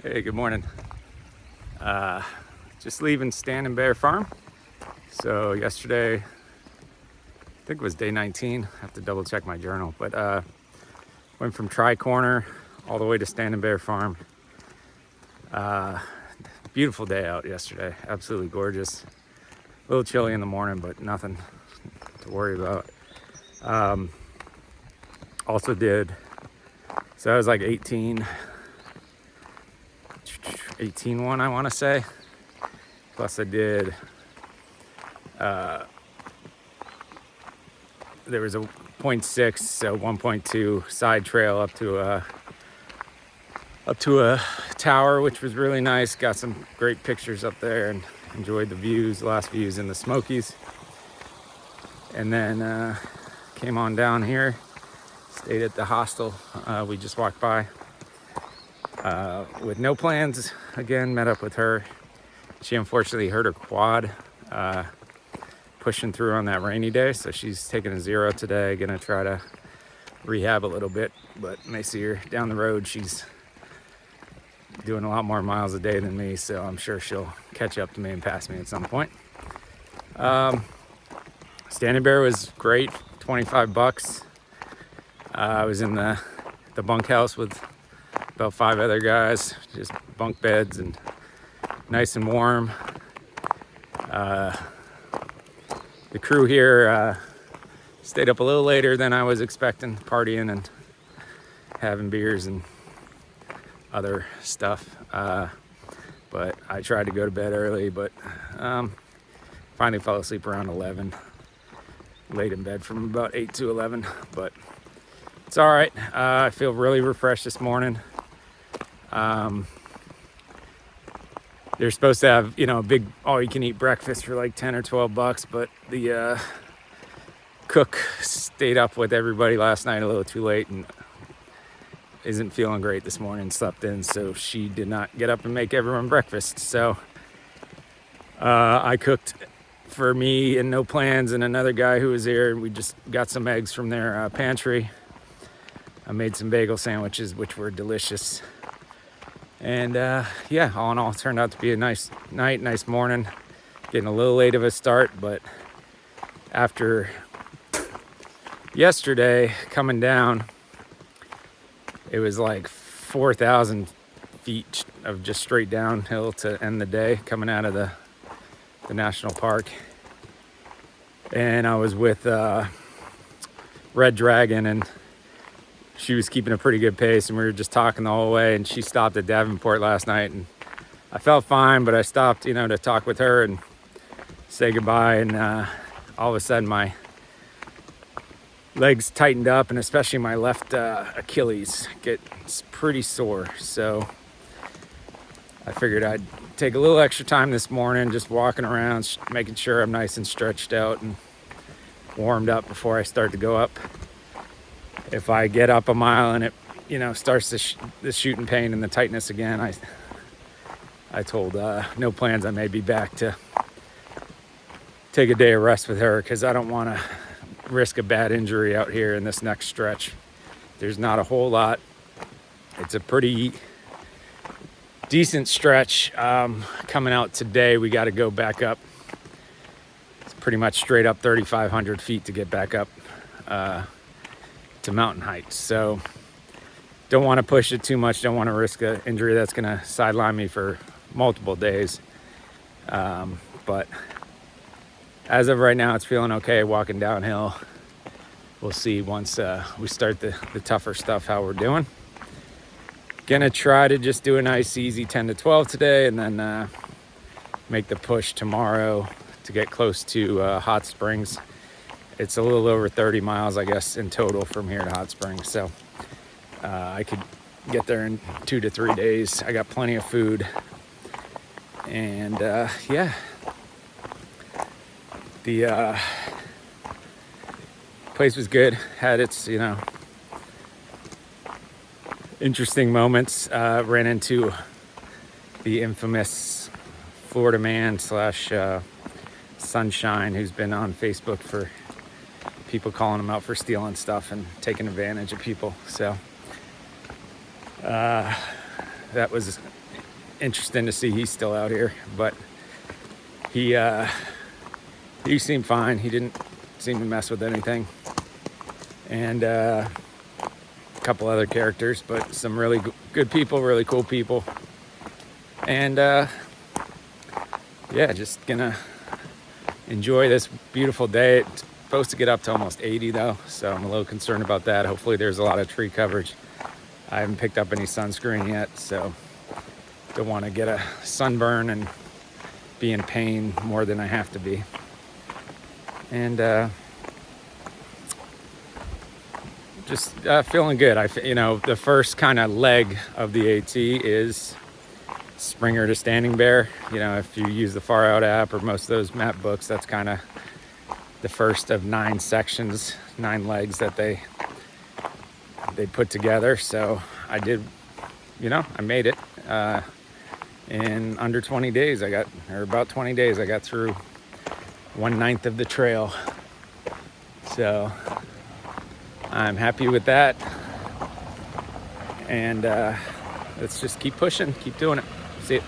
Hey, good morning. Just leaving Standing Bear Farm. So yesterday, I think it was day 19. I have to double check my journal, but went from Tri-Corner all the way to Standing Bear Farm. Beautiful day out yesterday, absolutely gorgeous. A little chilly in the morning, but nothing to worry about. Also did, so that was like 18 one, I want to say. Plus I did, there was a 0.6, so 1.2 side trail up to a tower, which was really nice. Got some great pictures up there and enjoyed the views, last views in the Smokies. And then came on down here, stayed at the hostel we just walked by with no plans. Again, met up with her. She unfortunately hurt her quad pushing through on that rainy day, so she's taking a 0 today. Gonna try to rehab a little bit, but may see her down the road. She's doing a lot more miles a day than me, so I'm sure she'll catch up to me and pass me at some point. Standing Bear was great, $25. I was in the bunkhouse with about 5 other guys, just bunk beds and nice and warm. The crew here stayed up a little later than I was expecting, partying and having beers and other stuff. But I tried to go to bed early, but finally fell asleep around 11. Laid in bed from about 8 to 11, but it's all right. I feel really refreshed this morning. They're supposed to have, a big all-you-can-eat breakfast for like 10 or 12 bucks, but the cook stayed up with everybody last night a little too late and isn't feeling great this morning, slept in, so she did not get up and make everyone breakfast. So I cooked for me and no plans and another guy who was there. We just got some eggs from their pantry. I made some bagel sandwiches, which were delicious. And yeah, all in all, it turned out to be a nice night, nice morning. Getting a little late of a start, but after yesterday coming down, it was like 4,000 feet of just straight downhill to end the day coming out of the national park. And I was with Red Dragon, and she was keeping a pretty good pace, and we were just talking the whole way. And she stopped at Davenport last night, and I felt fine, but I stopped, to talk with her and say goodbye. And all of a sudden, my legs tightened up, and especially my left Achilles gets pretty sore. So I figured I'd take a little extra time this morning, just walking around, making sure I'm nice and stretched out and warmed up before I start to go up. If I get up a mile and it, starts the shooting pain and the tightness again, I told no plans I may be back to take a day of rest with her, because I don't want to risk a bad injury out here in this next stretch. There's not a whole lot. It's a pretty decent stretch. Coming out today, we got to go back up. It's pretty much straight up 3,500 feet to get back up to mountain heights. So don't want to push it too much. Don't want to risk an injury that's going to sideline me for multiple days. But as of right now, it's feeling okay walking downhill. We'll see once we start the tougher stuff how we're doing. Gonna try to just do a nice easy 10 to 12 today, and then make the push tomorrow to get close to Hot Springs. It's a little over 30 miles, I guess, in total from here to Hot Springs. So I could get there in 2 to 3 days. I got plenty of food. And yeah, the place was good. Had its, interesting moments. Ran into the infamous Florida man / Sunshine, who's been on Facebook for people calling him out for stealing stuff and taking advantage of people. So that was interesting to see he's still out here. But he seemed fine. He didn't seem to mess with anything. And a couple other characters, but some really good people, really cool people. And yeah, just gonna enjoy this beautiful day. It's supposed to get up to almost 80 though, so I'm a little concerned about that. Hopefully there's a lot of tree coverage. I haven't picked up any sunscreen yet, so don't want to get a sunburn and be in pain more than I have to be. And just feeling good. The first kind of leg of the AT is Springer to Standing Bear. If you use the Far Out app or most of those map books, that's kind of the first of 9 sections, 9 legs that they put together. So I did, I made it in under 20 days. About 20 days, I got through 1/9 of the trail. So I'm happy with that. And let's just keep pushing, keep doing it. See you.